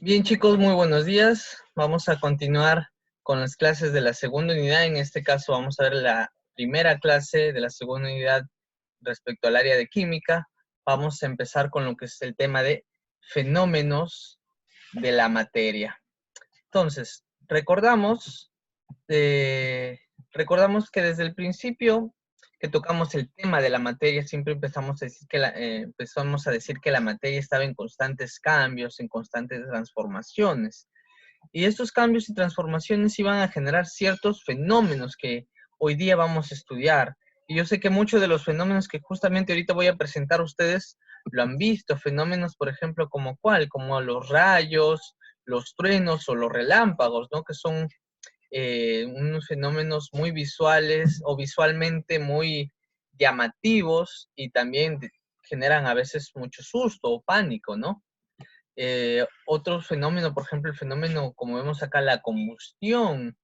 Bien, chicos, muy buenos días. Vamos a continuar con las clases de la segunda unidad. En este caso vamos a ver la primera clase de la segunda unidad respecto al área de química. Vamos a empezar con lo que es el tema de fenómenos de la materia. Entonces, recordamos que desde el principio que tocamos el tema de la materia, siempre empezamos a decir que la materia estaba en constantes cambios, en constantes transformaciones. Y estos cambios y transformaciones iban a generar ciertos fenómenos que hoy día vamos a estudiar. Y yo sé que muchos de los fenómenos que justamente ahorita voy a presentar a ustedes lo han visto. Fenómenos, por ejemplo, como ¿cuál? Como los rayos, los truenos o los relámpagos, ¿no? Que son unos fenómenos muy visuales o visualmente muy llamativos y también generan a veces mucho susto o pánico, ¿no? Otro fenómeno, por ejemplo, el fenómeno, como vemos acá, la combustión,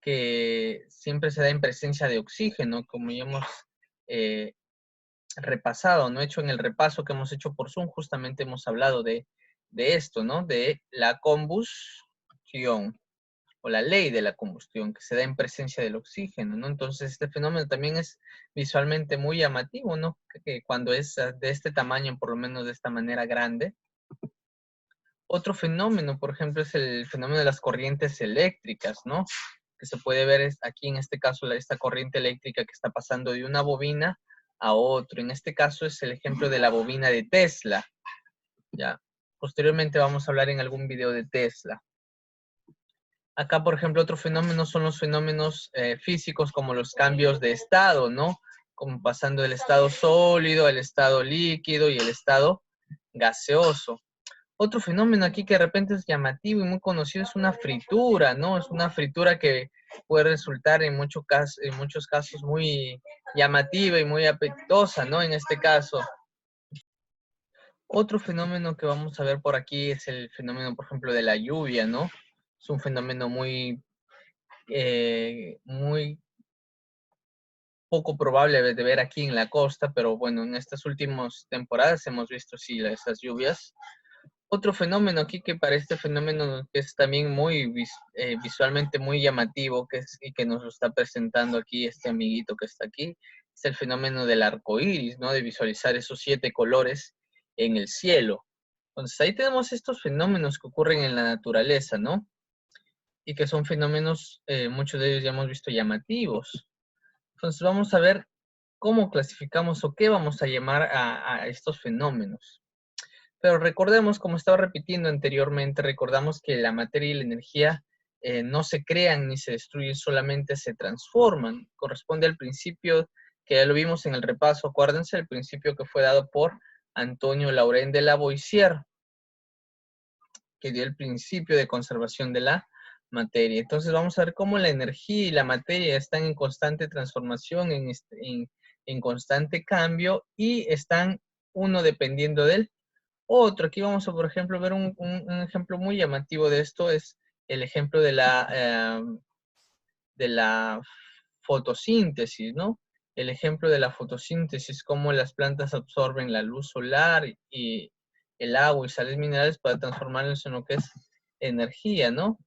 que siempre se da en presencia de oxígeno, como ya hemos eh, repasado, ¿no? Hecho en el repaso que hemos hecho por Zoom, justamente hemos hablado de esto, ¿no? De la combustión o la ley de la combustión, que se da en presencia del oxígeno, ¿no? Entonces, este fenómeno también es visualmente muy llamativo, ¿no? Que cuando es de este tamaño, por lo menos de esta manera grande. Otro fenómeno, por ejemplo, es el fenómeno de las corrientes eléctricas, ¿no? Que se puede ver aquí en este caso esta corriente eléctrica que está pasando de una bobina a otro. En este caso es el ejemplo de la bobina de Tesla. Ya. Posteriormente vamos a hablar en algún video de Tesla. Acá, por ejemplo, otro fenómeno son los fenómenos físicos como los cambios de estado, ¿no? Como pasando del estado sólido al estado líquido y el estado gaseoso. Otro fenómeno aquí que de repente es llamativo y muy conocido es una fritura, ¿no? Es una fritura que puede resultar en muchos casos muy llamativa y muy apetitosa, ¿no? En este caso. Otro fenómeno que vamos a ver por aquí es el fenómeno, por ejemplo, de la lluvia, ¿no? Es un fenómeno muy poco probable de ver aquí en la costa, pero bueno, en estas últimas temporadas hemos visto, sí, esas lluvias. Otro fenómeno aquí que para este fenómeno que es también muy visualmente muy llamativo y que nos lo está presentando aquí este amiguito que está aquí, es el fenómeno del arco iris, ¿no? De visualizar esos 7 colores en el cielo. Entonces ahí tenemos estos fenómenos que ocurren en la naturaleza, ¿no? Y que son fenómenos, muchos de ellos ya hemos visto llamativos. Entonces vamos a ver cómo clasificamos o qué vamos a llamar a estos fenómenos. Pero recordemos, como estaba repitiendo anteriormente, recordamos que la materia y la energía no se crean ni se destruyen, solamente se transforman. Corresponde al principio que ya lo vimos en el repaso, acuérdense, el principio que fue dado por Antonio Laurent de Lavoisier, que dio el principio de conservación de la materia. Entonces vamos a ver cómo la energía y la materia están en constante transformación, en constante cambio y están uno dependiendo del otro. Aquí vamos a, por ejemplo, ver un ejemplo muy llamativo de esto, es el ejemplo de la fotosíntesis, ¿no? El ejemplo de la fotosíntesis, cómo las plantas absorben la luz solar y el agua y sales minerales para transformarlos en lo que es energía, ¿no?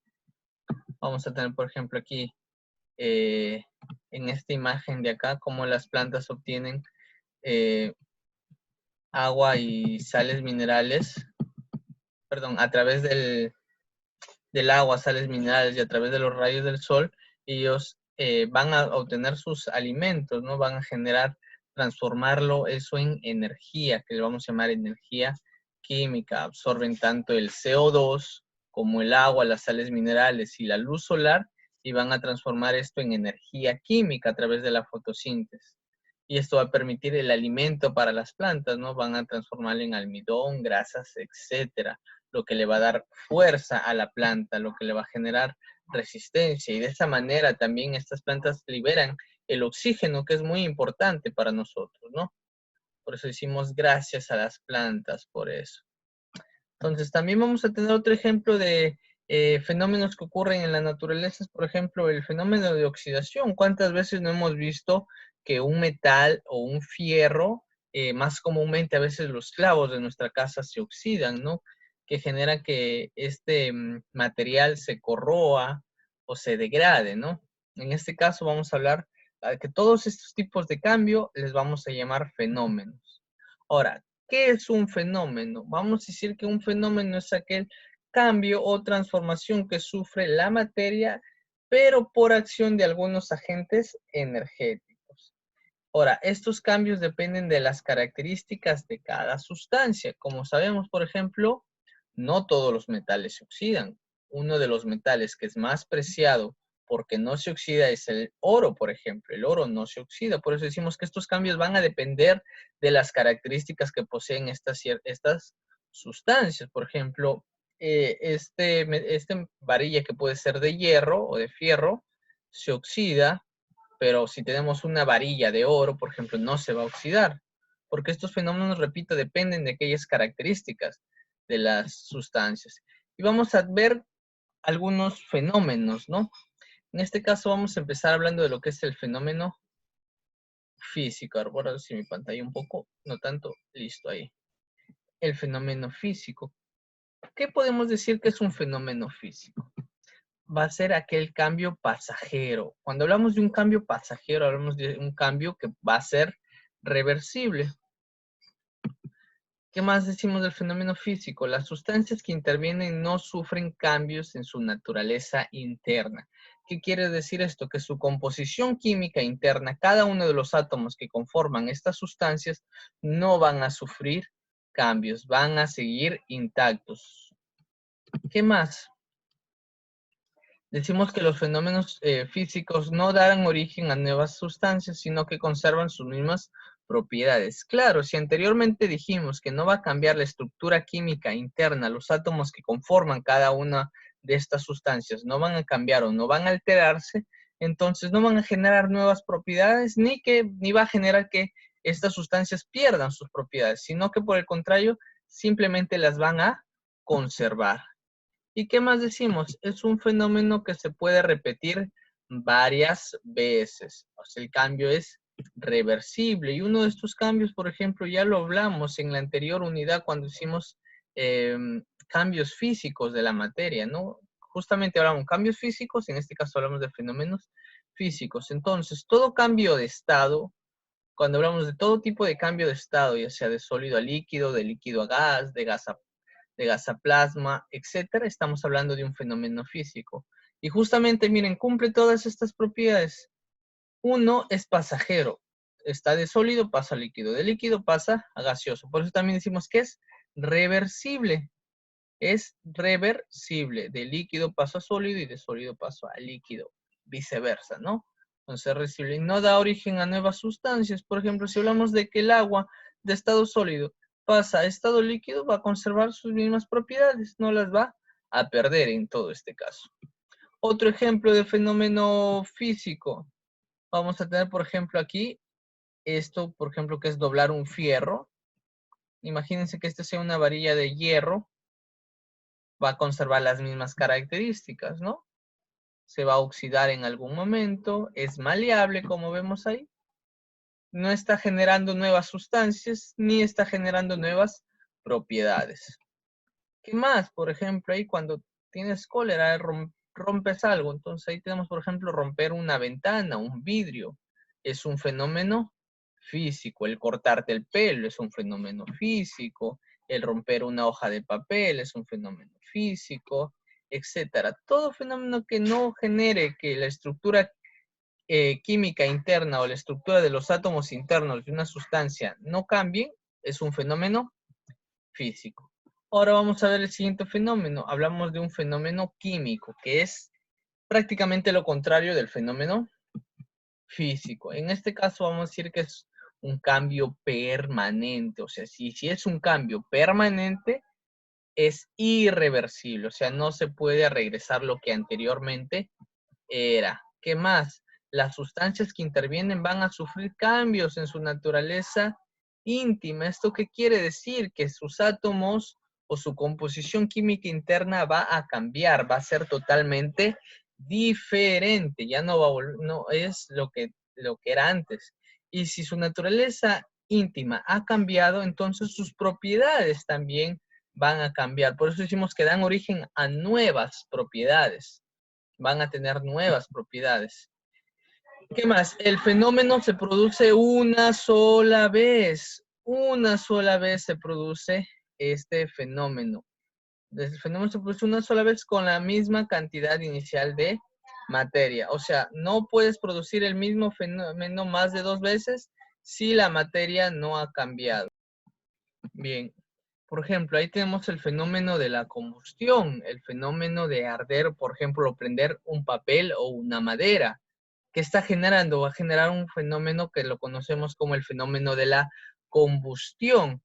Vamos a tener, por ejemplo, aquí en esta imagen de acá, cómo las plantas obtienen agua y sales minerales, perdón, a través del agua, sales minerales y a través de los rayos del sol, ellos van a obtener sus alimentos, ¿no? Van a generar, transformarlo eso en energía, que le vamos a llamar energía química. Absorben tanto el CO2 como el agua, las sales minerales y la luz solar y van a transformar esto en energía química a través de la fotosíntesis. Y esto va a permitir el alimento para las plantas, ¿no? Van a transformarlo en almidón, grasas, etcétera, lo que le va a dar fuerza a la planta, lo que le va a generar resistencia. Y de esa manera también estas plantas liberan el oxígeno, que es muy importante para nosotros, ¿no? Por eso decimos gracias a las plantas, por eso. Entonces también vamos a tener otro ejemplo de fenómenos que ocurren en la naturaleza, por ejemplo, el fenómeno de oxidación. ¿Cuántas veces no hemos visto que un metal o un fierro, más comúnmente a veces los clavos de nuestra casa se oxidan, ¿no? que genera que este material se corroa o se degrade, ¿no? En este caso vamos a hablar que todos estos tipos de cambio les vamos a llamar fenómenos. Ahora, ¿qué es un fenómeno? Vamos a decir que un fenómeno es aquel cambio o transformación que sufre la materia, pero por acción de algunos agentes energéticos. Ahora, estos cambios dependen de las características de cada sustancia. Como sabemos, por ejemplo, no todos los metales se oxidan. Uno de los metales que es más preciado porque no se oxida es el oro, por ejemplo. El oro no se oxida. Por eso decimos que estos cambios van a depender de las características que poseen estas sustancias. Por ejemplo, este varilla que puede ser de hierro o de fierro se oxida, pero si tenemos una varilla de oro, por ejemplo, no se va a oxidar, porque estos fenómenos, repito, dependen de aquellas características de las sustancias. Y vamos a ver algunos fenómenos, ¿no? En este caso vamos a empezar hablando de lo que es el fenómeno físico. Ahora voy a ver si mi pantalla un poco, no tanto, listo ahí. El fenómeno físico. ¿Qué podemos decir que es un fenómeno físico? Va a ser aquel cambio pasajero. Cuando hablamos de un cambio pasajero, hablamos de un cambio que va a ser reversible. ¿Qué más decimos del fenómeno físico? Las sustancias que intervienen no sufren cambios en su naturaleza interna. ¿Qué quiere decir esto? Que su composición química interna, cada uno de los átomos que conforman estas sustancias, no van a sufrir cambios, van a seguir intactos. ¿Qué más? Decimos que los fenómenos físicos no dan origen a nuevas sustancias, sino que conservan sus mismas propiedades. Claro, si anteriormente dijimos que no va a cambiar la estructura química interna, los átomos que conforman cada una de estas sustancias no van a cambiar o no van a alterarse, entonces no van a generar nuevas propiedades ni va a generar que estas sustancias pierdan sus propiedades, sino que por el contrario, simplemente las van a conservar. ¿Y qué más decimos? Es un fenómeno que se puede repetir varias veces. O sea, el cambio es reversible. Y uno de estos cambios, por ejemplo, ya lo hablamos en la anterior unidad cuando hicimos cambios físicos de la materia, ¿no? Justamente hablamos de cambios físicos, en este caso hablamos de fenómenos físicos. Entonces, todo cambio de estado, cuando hablamos de todo tipo de cambio de estado, ya sea de sólido a líquido, de líquido a gas, de gas a plasma, etcétera, estamos hablando de un fenómeno físico. Y justamente, miren, cumple todas estas propiedades. Uno es pasajero. Está de sólido, pasa a líquido. De líquido pasa a gaseoso. Por eso también decimos que es reversible. Es reversible. De líquido paso a sólido y de sólido paso a líquido. Viceversa, ¿no? Entonces, reversible. Y no da origen a nuevas sustancias. Por ejemplo, si hablamos de que el agua de estado sólido pasa a estado líquido, va a conservar sus mismas propiedades. No las va a perder en todo este caso. Otro ejemplo de fenómeno físico. Vamos a tener, por ejemplo, aquí esto, por ejemplo, que es doblar un fierro. Imagínense que esta sea una varilla de hierro. Va a conservar las mismas características, ¿no? Se va a oxidar en algún momento. Es maleable, como vemos ahí. No está generando nuevas sustancias, ni está generando nuevas propiedades. ¿Qué más? Por ejemplo, ahí cuando tienes cólera, rompes algo. Entonces ahí tenemos, por ejemplo, romper una ventana, un vidrio. Es un fenómeno físico. El cortarte el pelo es un fenómeno físico. El romper una hoja de papel es un fenómeno físico, etcétera. Todo fenómeno que no genere que la estructura química interna o la estructura de los átomos internos de una sustancia no cambien, es un fenómeno físico. Ahora vamos a ver el siguiente fenómeno. Hablamos de un fenómeno químico, que es prácticamente lo contrario del fenómeno físico. En este caso vamos a decir que es un cambio permanente. O sea, si es un cambio permanente, es irreversible. O sea, no se puede regresar lo que anteriormente era. ¿Qué más? Las sustancias que intervienen van a sufrir cambios en su naturaleza íntima. ¿Esto qué quiere decir? Que sus átomos o su composición química interna va a cambiar, va a ser totalmente diferente. Ya no va a no es lo que era antes. Y si su naturaleza íntima ha cambiado, entonces sus propiedades también van a cambiar. Por eso decimos que dan origen a nuevas propiedades. Van a tener nuevas propiedades. ¿Qué más? El fenómeno se produce una sola vez. Una sola vez se produce este fenómeno. El fenómeno se produce una sola vez con la misma cantidad inicial de materia. O sea, no puedes producir el mismo fenómeno más de 2 veces si la materia no ha cambiado. Bien, por ejemplo, ahí tenemos el fenómeno de la combustión, el fenómeno de arder, por ejemplo, prender un papel o una madera. ¿Qué está generando? Va a generar un fenómeno que lo conocemos como el fenómeno de la combustión.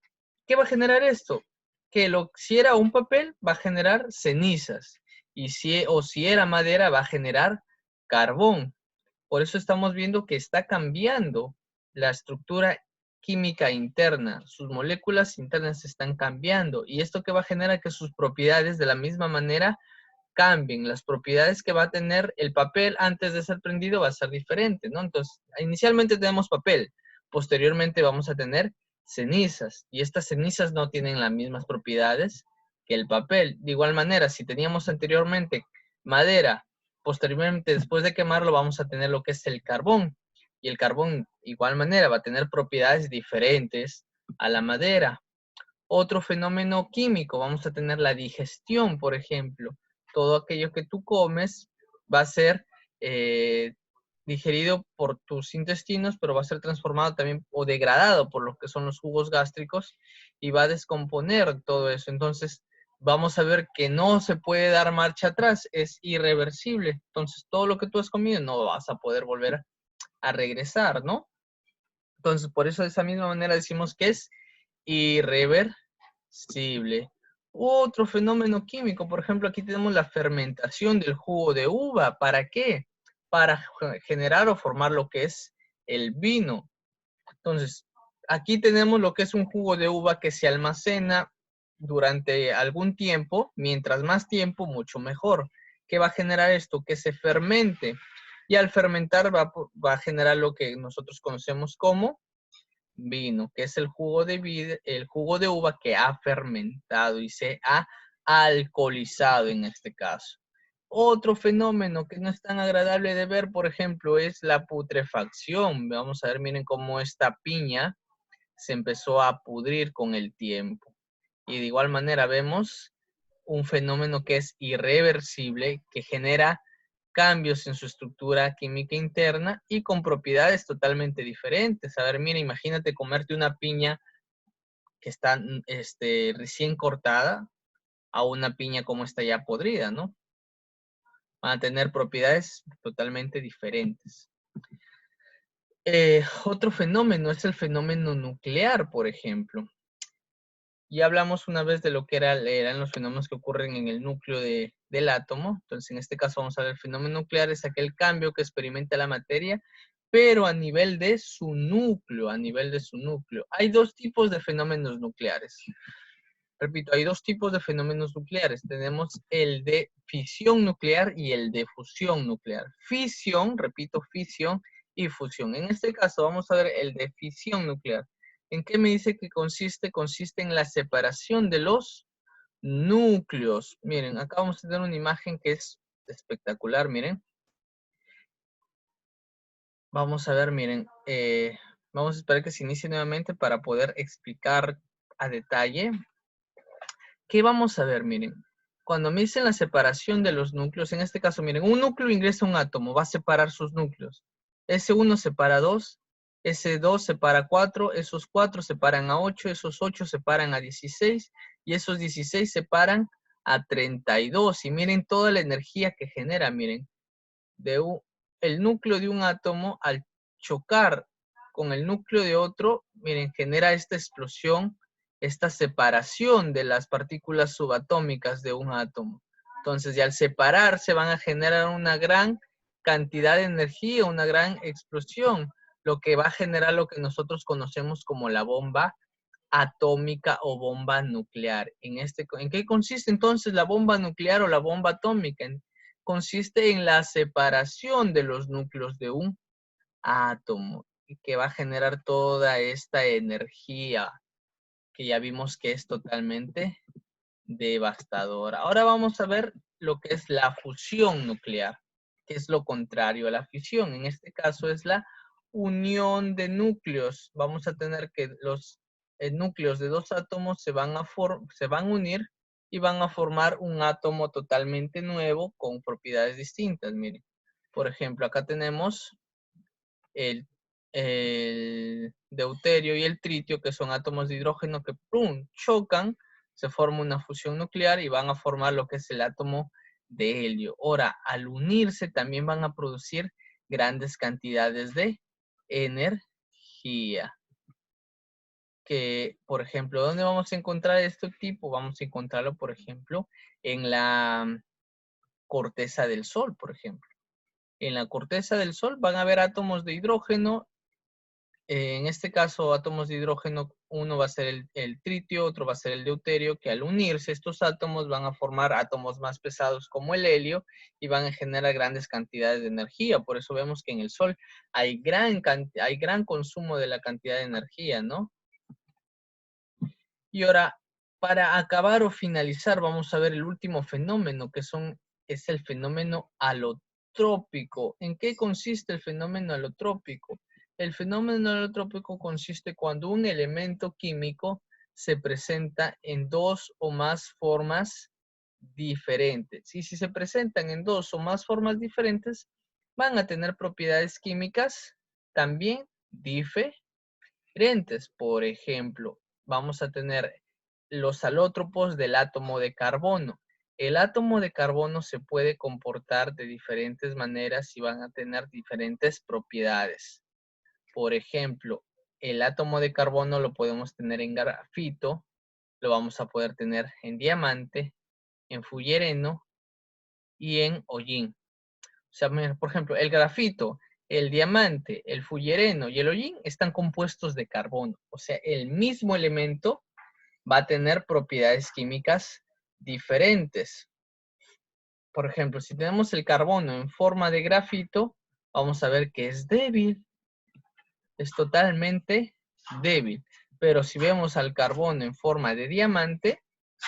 ¿Qué va a generar esto? Que si era un papel, va a generar cenizas. Y si era madera, va a generar carbón. Por eso estamos viendo que está cambiando la estructura química interna. Sus moléculas internas están cambiando. ¿Y esto que va a generar? Que sus propiedades de la misma manera cambien. Las propiedades que va a tener el papel antes de ser prendido va a ser diferente, ¿no? Entonces, inicialmente tenemos papel. Posteriormente vamos a tener cenizas. Y estas cenizas no tienen las mismas propiedades que el papel. De igual manera, si teníamos anteriormente madera, posteriormente, después de quemarlo, vamos a tener lo que es el carbón. Y el carbón, de igual manera, va a tener propiedades diferentes a la madera. Otro fenómeno químico, vamos a tener la digestión, por ejemplo. Todo aquello que tú comes va a ser digerido por tus intestinos, pero va a ser transformado también o degradado por lo que son los jugos gástricos y va a descomponer todo eso. Entonces, vamos a ver que no se puede dar marcha atrás, es irreversible. Entonces, todo lo que tú has comido no vas a poder volver a regresar, ¿no? Entonces, por eso de esa misma manera decimos que es irreversible. Otro fenómeno químico, por ejemplo, aquí tenemos la fermentación del jugo de uva. ¿Para qué? Para generar o formar lo que es el vino. Entonces, aquí tenemos lo que es un jugo de uva que se almacena durante algún tiempo. Mientras más tiempo, mucho mejor. ¿Qué va a generar esto? Que se fermente. Y al fermentar va a generar lo que nosotros conocemos como vino, que es el jugo de uva que ha fermentado y se ha alcoholizado en este caso. Otro fenómeno que no es tan agradable de ver, por ejemplo, es la putrefacción. Vamos a ver, miren cómo esta piña se empezó a pudrir con el tiempo. Y de igual manera vemos un fenómeno que es irreversible, que genera cambios en su estructura química interna y con propiedades totalmente diferentes. A ver, mira, imagínate comerte una piña que está recién cortada a una piña como está ya podrida, ¿no? Van a tener propiedades totalmente diferentes. Otro fenómeno es el fenómeno nuclear, por ejemplo. Ya hablamos una vez de lo que eran los fenómenos que ocurren en el núcleo del átomo. Entonces, en este caso vamos a ver el fenómeno nuclear, es aquel cambio que experimenta la materia, pero a nivel de su núcleo, a nivel de su núcleo. Hay dos tipos de fenómenos nucleares. Repito, hay dos tipos de fenómenos nucleares. Tenemos el de fisión nuclear y el de fusión nuclear. Fisión, repito, fisión y fusión. En este caso vamos a ver el de fisión nuclear. ¿En qué me dice que consiste? Consiste en la separación de los núcleos. Miren, acá vamos a tener una imagen que es espectacular, miren. Vamos a ver, miren. Vamos a esperar que se inicie nuevamente para poder explicar a detalle. ¿Qué vamos a ver? Miren, cuando me dicen la separación de los núcleos, en este caso, miren, un núcleo ingresa a un átomo, va a separar sus núcleos. S1 separa 2, S2 separa 4, esos 4 separan a 8, esos 8 separan a 16 y esos 16 separan a 32. Y miren toda la energía que genera, miren, el núcleo de un átomo al chocar con el núcleo de otro, miren, genera esta explosión, esta separación de las partículas subatómicas de un átomo. Entonces, y al separarse van a generar una gran cantidad de energía, una gran explosión, lo que va a generar lo que nosotros conocemos como la bomba atómica o bomba nuclear. ¿En qué consiste entonces la bomba nuclear o la bomba atómica? Consiste en la separación de los núcleos de un átomo y que va a generar toda esta energía que ya vimos que es totalmente devastadora. Ahora vamos a ver lo que es la fusión nuclear, que es lo contrario a la fisión. En este caso es la unión de núcleos. Vamos a tener que los núcleos de dos átomos se van a unir y van a formar un átomo totalmente nuevo con propiedades distintas. Miren, por ejemplo, acá tenemos el, el deuterio y el tritio, que son átomos de hidrógeno que ¡pum!, chocan, se forma una fusión nuclear y van a formar lo que es el átomo de helio. Ahora, al unirse también van a producir grandes cantidades de energía. Que, por ejemplo, ¿dónde vamos a encontrar este tipo? Vamos a encontrarlo, por ejemplo, en la corteza del Sol, por ejemplo. En la corteza del Sol van a haber átomos de hidrógeno. En este caso, átomos de hidrógeno, uno va a ser el tritio, otro va a ser el deuterio, que al unirse estos átomos van a formar átomos más pesados como el helio y van a generar grandes cantidades de energía. Por eso vemos que en el Sol hay gran consumo de la cantidad de energía, ¿no? Y ahora, para acabar o finalizar, vamos a ver el último fenómeno, es el fenómeno alotrópico. ¿En qué consiste el fenómeno alotrópico? El fenómeno alotrópico consiste cuando un elemento químico se presenta en dos o más formas diferentes. Y si se presentan en dos o más formas diferentes, van a tener propiedades químicas también diferentes. Por ejemplo, vamos a tener los alótropos del átomo de carbono. El átomo de carbono se puede comportar de diferentes maneras y van a tener diferentes propiedades. Por ejemplo, el átomo de carbono lo podemos tener en grafito, lo vamos a poder tener en diamante, en fullereno y en hollín. O sea, por ejemplo, el grafito, el diamante, el fullereno y el hollín están compuestos de carbono. O sea, el mismo elemento va a tener propiedades químicas diferentes. Por ejemplo, si tenemos el carbono en forma de grafito, vamos a ver que es débil. Es totalmente débil. Pero si vemos al carbono en forma de diamante,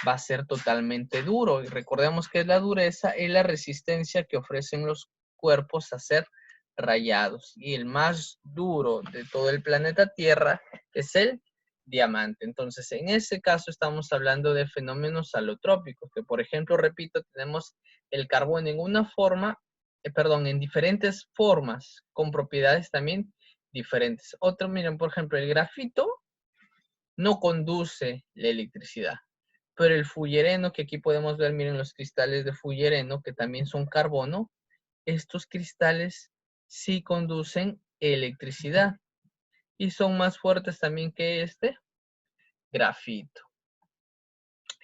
va a ser totalmente duro. Y recordemos que la dureza es la resistencia que ofrecen los cuerpos a ser rayados. Y el más duro de todo el planeta Tierra es el diamante. Entonces, en ese caso estamos hablando de fenómenos alotrópicos, que por ejemplo, repito, tenemos el carbono en una forma, en diferentes formas, con propiedades también diferentes. Otro, miren, por ejemplo, el grafito no conduce la electricidad. Pero el fullereno, que aquí podemos ver, miren los cristales de fullereno, que también son carbono, estos cristales sí conducen electricidad y son más fuertes también que este grafito.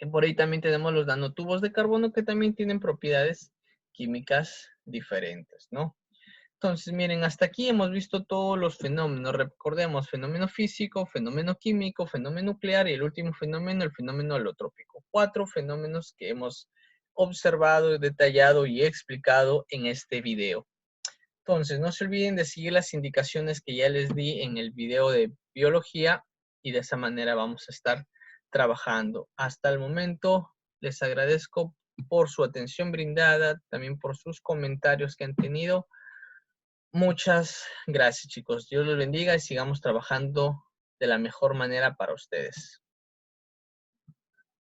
Y por ahí también tenemos los nanotubos de carbono que también tienen propiedades químicas diferentes, ¿no? Entonces, miren, hasta aquí hemos visto todos los fenómenos. Recordemos, fenómeno físico, fenómeno químico, fenómeno nuclear y el último fenómeno, el fenómeno alotrópico. 4 fenómenos que hemos observado, detallado y explicado en este video. Entonces, no se olviden de seguir las indicaciones que ya les di en el video de biología y de esa manera vamos a estar trabajando. Hasta el momento, les agradezco por su atención brindada, también por sus comentarios que han tenido. Muchas gracias, chicos. Dios los bendiga y sigamos trabajando de la mejor manera para ustedes.